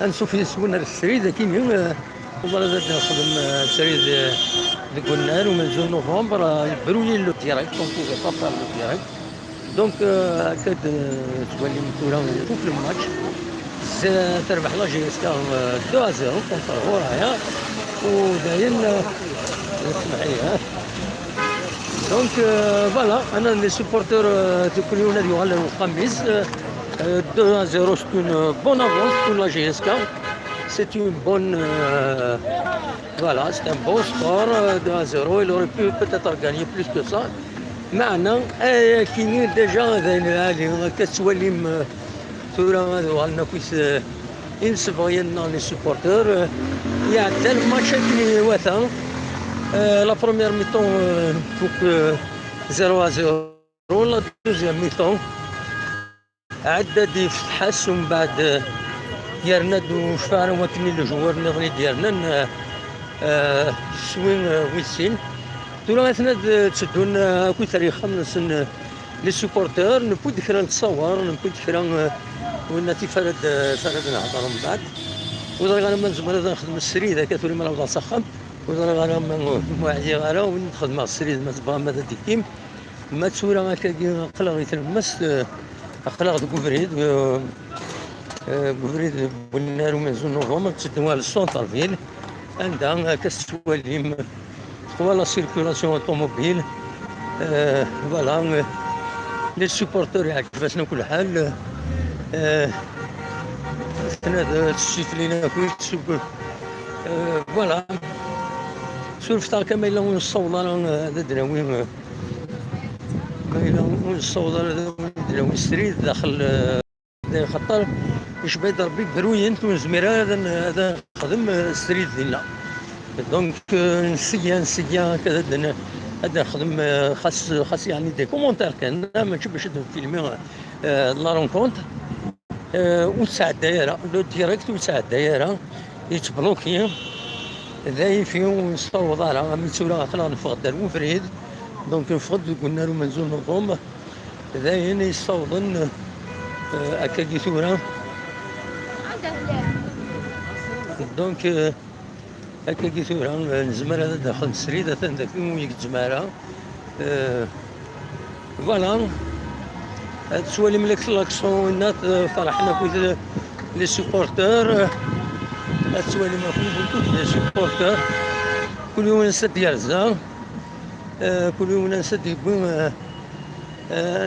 نشوف يسون السريد كيما والله زاد نخدم السريد ديك النهار ومن جون نوفمبر يبروا لي لو ديريكت دونك يبقى لو ديريكت دونك هكا تولي مثلا نشوف الماتش تربح لا جي اس كا 2-0 كونتر ورايا وداين اسمعي دونك فوالا انا لي سوبورتور كل يوم نادي على الخميس 2-0 c'est une bonne avance pour la GSK. C'est une bonne. Voilà, c'est un bon score 2-0. Il aurait pu peut-être gagner plus que ça. معنا كاينين ديجا كتولي ثورة هذو كويس ينسبغي لنا لي سوبورتور يعدل الماتش كي واثا لا بروميير ميطون فوق 0-0 لا دوزيام ميطون عدد يفتحس ومن بعد ديالنا وشفعنا وكني الجوار نغني ديالنا شوين ويسين دولا مثلا تشدون كل تاريخ من لي سوبورتور نبو ديكرا نتصور نبو ديكرا وناتي فرد نهضر من بعد وضري غانا من زمرة نخدم السريد هكا تولي مرة وضع سخم وضري غانا موعدي غانا ونخدم مع السريد ما تبغى ماذا ديكيم ما تسورا هكا قلق يتلمس أخلاق غوفريد بالنهار من زون نوفمبر تسدوها للسونتر فيل عندها كتولي لا سيركولاسيون اوتوموبيل فوالا لي سوبورتور يعجبنا كل حال هذا الشيت لينا كويس فوالا سولفتا كما إلا ونصوض هذا دراوي ما إلا ونصوض هذا دراوي ستريت داخل خطر باش بيد ربي بروين ونزمير هذا خدم ستريت ديالنا دونك نسيا كذا هذا خدم خاص يعني دي كومونتير كان ماشي باش فيلمي لا رونكونت وتسع دايره لو ديريكت وتسع دايره يتبلوكي ذاي فيهم نصوض على ميتولا خلا نفقد المفرد دونك نفقد قلنا له منزول نظام ذاي يصوضن هكا كيثورا دونك هكا كيثورا نزمر هذا داخل السريد هذا ذاك ويك الزماره فوالا هاد سوالي ملك لاكسون الناس فرحنا كويس لي سوبورتور هاد سوالي ما كويس لي سوبورتور كل يوم نسد يرزا كل يوم نسد يبون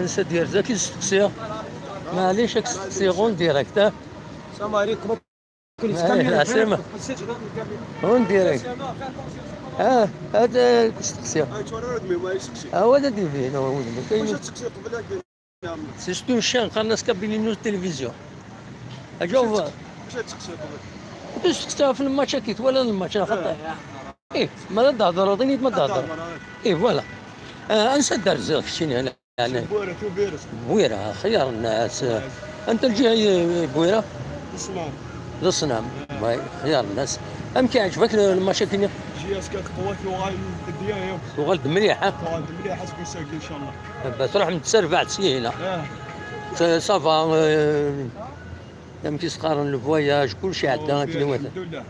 نسد يرزا كي تستقسي معليش راك تستقسي غون ديريكت السلام عليكم السلام غون ديريكت هذا تستقسي هو هذا دي فين هو كاين سي ستون شان قالنا سكابيلي نو تلفزيون اجاوب واش تسقسي قبل تستقسي في الماتش كيت ولا الماتش خطا ايه ما تهضر عطيني ما تهضر ايه فوالا انسى رزق شنو انا يعني بويره خيار الناس انت الجاي بويره الصنام خيار الناس ام كيعجبك المشاكل جي اس كات قوات وغال ديالهم وغالد مليحه وغالد مليحه تكون ساكن ان شاء الله بس تروح متسربع تسيهنا صافا يمكن تقارن الفواياج كلشي عندنا كيلومتر الحمد لله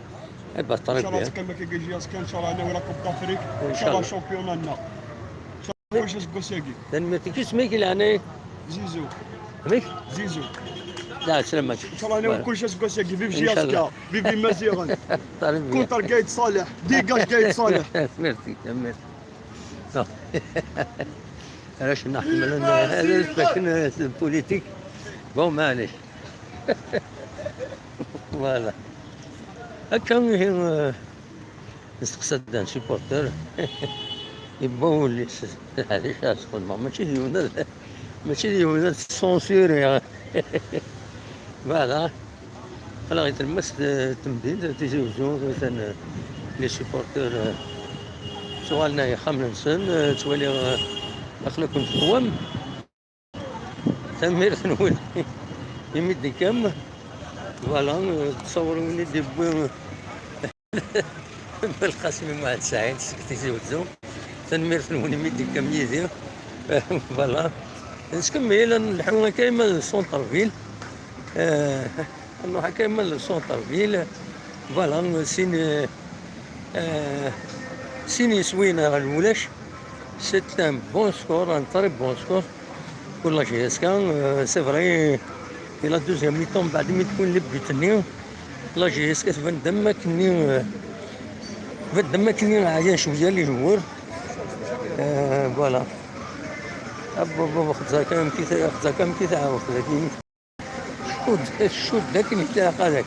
بس طريق ان شاء الله كما كيجي جي اس كان ان شاء الله انا ولا كوب دافريك ان شاء الله شامبيون لنا ان شاء الله واش كوساكي تنمتي كي سميك يعني زيزو ميك زيزو لا سلامك ان شاء الله انا كلشي كوساكي فيف جي اس كا فيفي مزيغان كونتر قايد صالح ديكاج قايد صالح ميرسي علاش نحمل هذا ساكن البوليتيك بون معليش فوالا هكا نستقصد ان سيبورتور يبغوا لي علاش اسكت ماشي ديونا ماشي ديونا سونسير فوالا خلا يتلمس التمديد تيزوجو مثلا لي سيبورتور سؤالنا يا خمسن تولي اخلاق نتقوم تمير نقول يمد كم فوالا تصوروني ديبو بالقاسم مع سعيد سكتي زوجو تنمير نقول يمد كم يدير فوالا نكمل نحو كايما سونتر فيل انه كامل سونتر فيل فوالا سيني سوينة راه الولاش سي ان بون سكور ان تري بون سكور pour la GSK. C'est vrai que la deuxième mi-temps بعد ما تكون لبيتني لا GSK تبان كني عيان شويه لي جمهور فوالا ابا خذها كام كي تعاود لكن الشوط ذاك اللي تلاقى ذاك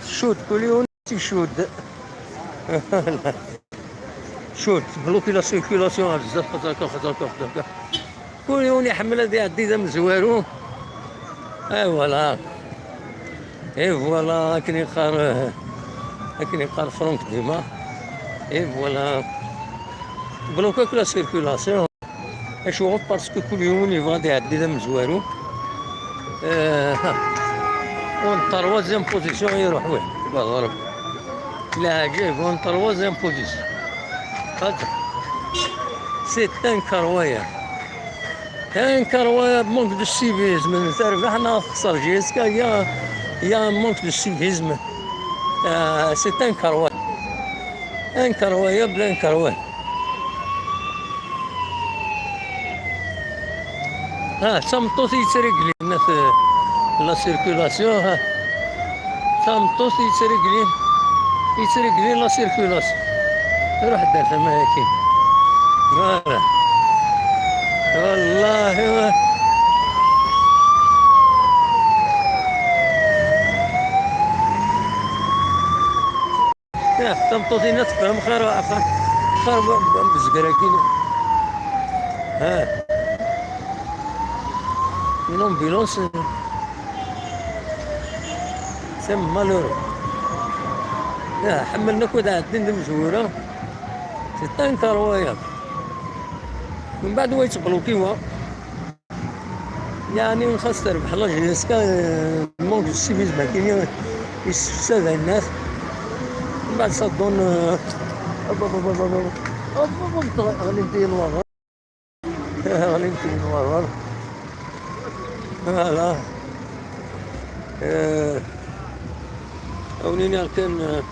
الشوط كل يوم تيشوط شوط بلوكي لا سيركيلاسيون بزاف خذاك كل يوم يحمل هذه عديده من زوارو فوالا فوالا كني قار فرونك ديما فوالا بلوكي لا سيركيلاسيون اشوف باسكو كل يوم يبغى دي عديده من زوارو اون تروازيام بوزيسيون يروح واحد بالغرب لا جايب اون تروازيام بوزيسيون هذا سي ان كروايا مونك دو سيفيزم تعرف احنا خسر جيسكا يا مونك دو سيفيزم سي ان كروايا بلا كروايا تمطوط يترقلي في لا سيركولاسيون تمطوط يترقلي لا سيركولاسيون روح دار فما هاكي فوالا والله تمطوطي نتفهم خير بزقراكين une ambulance, c'est malheureux. حملنا كود عدين مزورة سي ان كروايا من بعد هو يتقبلوا كيوا يعني خاص تربح لا جيسكا مونك السيفيزم كاين يستفسد الناس من بعد صدون غادي ندير الوغر فوالا اولينا كان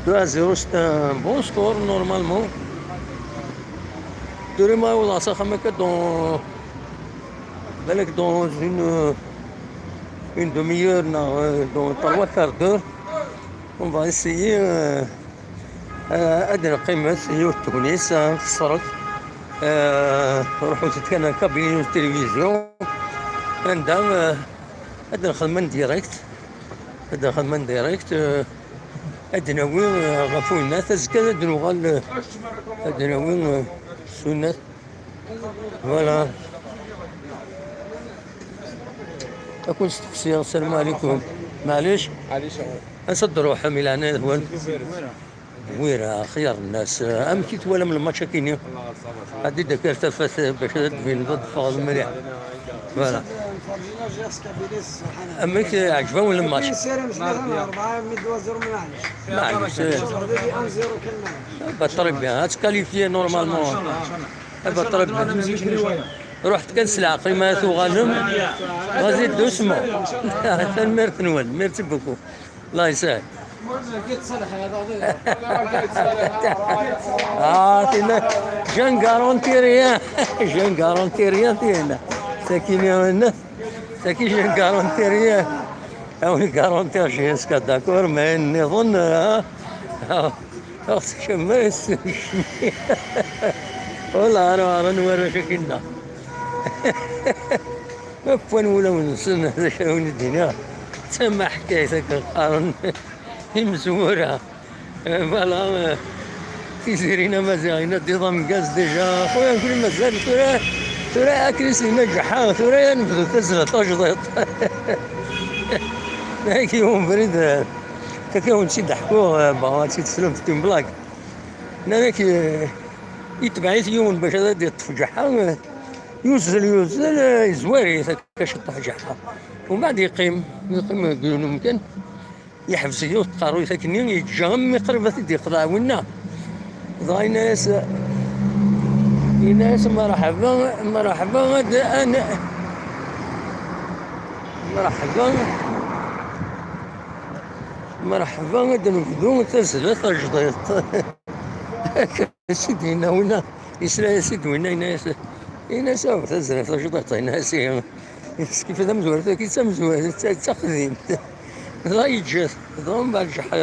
2-0 c'est un bon score normalement. Demain on va s'arrêter dans une demi-heure, dans 3 quarts d'heure. On va essayer أدنى قيمة هي تونس خسرت روحوا تتكلم كابين التلفزيون عندها أدنى خدمة ديريكت أدنى وين غفو الناس أزكى أدنى وين سنة فوالا أكون استفسير السلام عليكم معليش أصدروا حمل أنا هون ويرا خيار الناس أم كي توالى من الماتش كاينين هادي داك ارتفات باش تبين ضد فاض مليح فوالا أما كي عجبهم ولا الماتش؟ معليش بطرب بها تكاليفيي نورمالمون بطرب رحت كنسل عقلي ما غنم غازيد دوسمو حتى الميرت نول ميرتي بوكو الله يسهل تينا جان غارونتي ريان تينا ساكين هنا ساكين جان غارونتي ريان هاوني غارونتي جيسكا داكور ما نظن شمس والله راه نورا شكلنا فين ولا ونسن هذا شنو الدنيا تما حكايتك القرن مزورة فوالا تيزيرينا مزاينا نظام غاز ديجا خويا نقول مازال ثورة اكريس نجحها ثورة نبدو تزرع تجضيط هاكي يوم بريد كاكاو نشي ضحكوه باغا تسلم في تيم بلاك هناك يتبعيت يوم باش هذا تفجعها يوزل يزواري كاش تفجعها ومن بعد يقيم ممكن يحبس يتقارو ساكنين يتجمع قريبا تدي قضاء ونا ضاي ناس مرحبا انا مرحبا مرحبا غادي نبدو تزلت الجديد سيدي هنا وين يسلا سيدي وين هنا ساو تزلت الجديد هنا سي كيف هذا مزوار كي تمزوار تاخذين لا يتجاز ضم بعد الجحا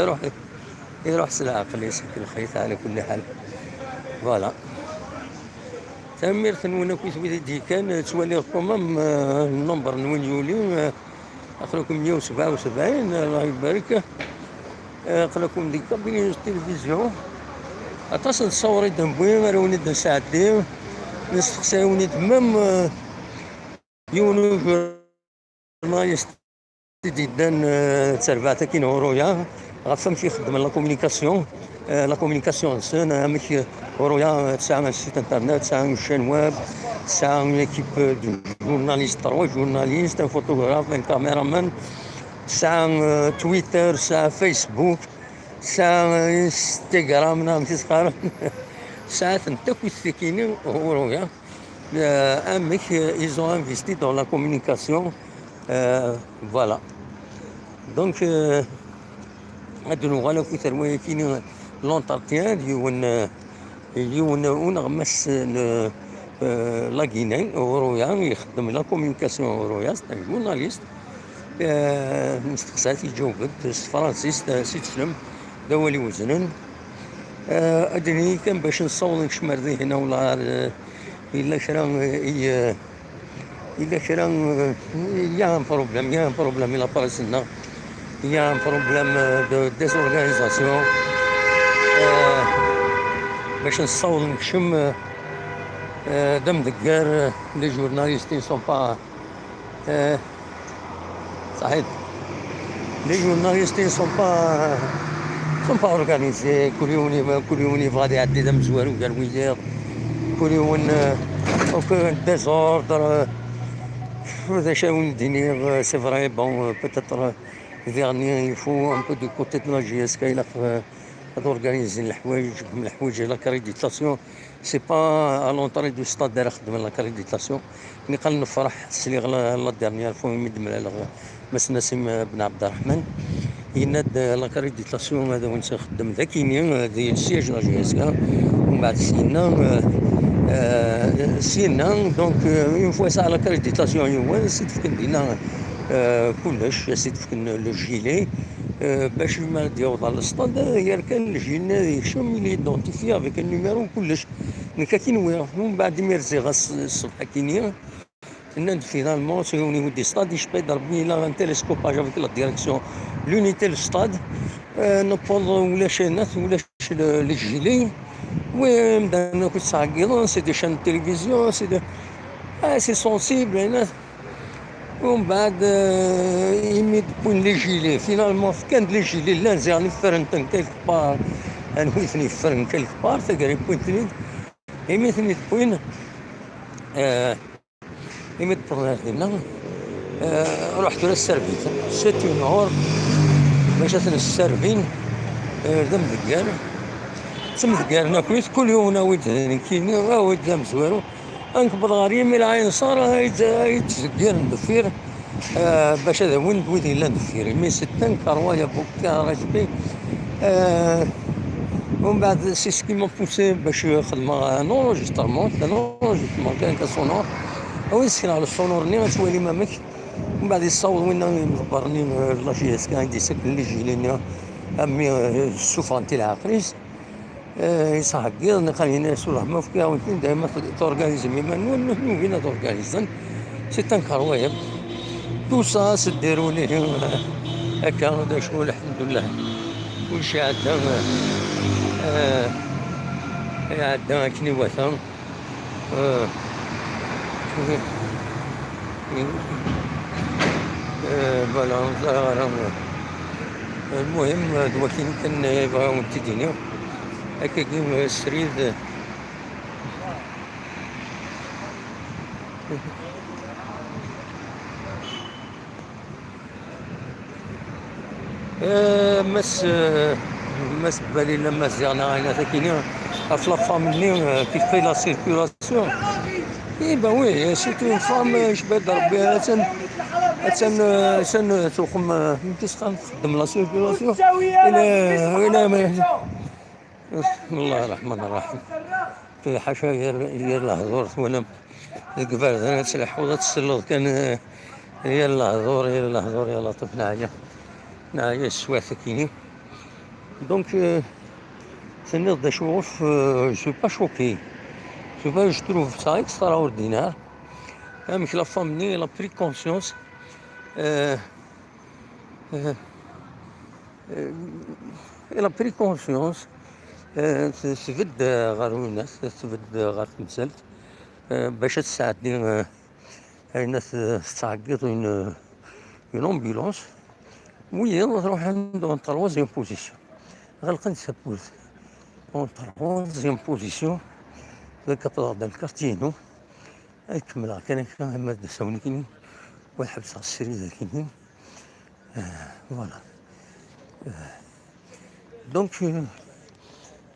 يروح سلاقل يسكن الخيط على كل حال فوالا تامير تنونا كويس دي كان تولي القمم النمبر نوين يولي أخلكم 177 الله يبارك أخلكم ديك بين التلفزيون أتصل تصوري دمبوين روني دا ساعتين نستخساوني تمام يونو جورناليست جدا تربعتا كين هورويا غفهم في خدم لا كومونيكاسيون سنة ماشي هورويا تسعة سيت انترنت تسعة شان ويب تسعة ليكيب دو جورناليست 3 جورناليست ان فوتوغراف ان كاميرامان تسعة تويتر تسعة فيسبوك تسعة انستغرام نعم تسخر تسعة تاكو السكينة هورويا امك ils ont investi dans la communication voilà donc هادو نغالا في ثروة كاين لونتارتيان اللي ونغمس لاكيني هورويا يخدم لا كومونيكاسيون هورويا سي جورناليست مستقصات يجاوبت فرانسيس سيت فيلم دولي وزنن ادني كان باش نصور نشمر ذي هنا ولا الا شرا يا ان بروبليم لا بارسنا il y a un problème de désorganisation باش نصور نكشم دم دقار لي جورناليست سون با صحيح لي جورناليست سون با اورغانيزي كل يوم يبغى يعدي دم زوار وقال ويدير كل يوم ديزوردر هذا شاون دينير سي فري بون بوتيتر dernier il faut un peu du côté de la GSK il a d'organiser الحوايج l'accréditation c'est pas à l'entrée du stade داير خدم l'accréditation ملي قال نفرح السلي لا ديرنيير فوا يمد على مس نسيم بن عبد الرحمن يناد l'accréditation هذا وين تخدم ذاكيني ديال السياج لا GSK ومن بعد سينا دونك اون فوا سا l'accréditation هو سيت في كندينا كلش سيت في لو جيلي باش ما يوضع للسطاد يركن الجيل يشم لي ايدونتيفي افيك النيميرو كلش كاين وين من بعد ميرزي غاس الصبح كاينين ان فينالمون سي او نيفو دي ستاد يشبه ضربني لا ان تيليسكوباج افيك لا ديريكسيون لونيتي للستاد نوبوند ولا شينات ولا لي جيلي ومدانا كنت ساعقيضون سي دي شان تلفزيون سي دي سي سونسيبل هنا ومن بعد يميد بوين لي جيلي فينالمون كان لي جيلي لا زيرني فرنتن كيلك بار انويثني فرن كيلك بار تقريبا بوين تريد يميثني بوين يميد برناردينا رحت للسربيت سيتي نهار باش السربين دم دقار تم دقارنا كويس كل يوم ناويت كيني ناويت دم زوارو انكبر غاري من العين صار يتزقر ندفير باش هذا وين بويدي لا ندفير مي ستان كروايا بوكا رجبي ومن بعد سي سكي مون بوسي باش خدم انونجسترمون كان كسونور وين سكن على السونور ني تولي مامك ومن بعد يصور وين مخبرني لا جي اس كان يدي سكن لي جيلينا امي السوفانتي العقريس يصحك غير نخلينا نسولها ما فيها وانتين دائما تورغانيزي مي مانو فينا تورغانيزن سي تنكرويا تو سا سديروا ليه هكا هذا شغل الحمد لله كلشي عندنا كني وثن فوالا المهم دلوقتي كنبغيو نبتديو هكا كيما السريد مس بالي لما زيرنا هنا كاينين في لافامي كيف في لا سيركولاسيون اي با وي سيتو اون فام جباد ربي سن تخم تسخن تخدم لا سيركولاسيون الى بسم الله الرحمن الرحيم في حاشا هي الهضور وانا قبل انا تسلح ولا تسلط كان هي الهضور يا لطيف نعيا السواث كاينين دونك تنيض دا شوف جو با شوكي جو تروف سا اكسترا اوردينار مش لا فامني لا بري كونسيونس لا بري كونسيونس تفد غير الناس تفد غير تمثلت باش تساعدني الناس تعقد اون امبولونس وي نروح عندو اون تروازيام بوزيسيون غلقن سابوز اون تروازيام بوزيسيون في كابطال ديال الكارتينو كمل كان مادة ساوني كاينين والحبس على السرير كاينين فوالا دونك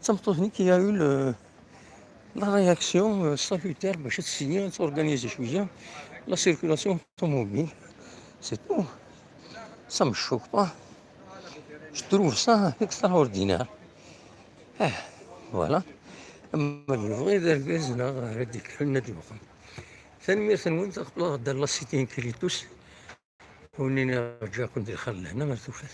تمطوطني كي يو لا رياكسيون ستاتيتير باش تسيني تورغانيزي شويه لا سيركولاسيون طوموبيل سي تو سا مو شوك با جو تروف سا اكسترا اوردينار فوالا اما نبغي دار زنا هذيك النادي وخم ثاني وين تقبل دار لا سيتين كريتوس ونين رجع كنت دخل هنا ما توفاش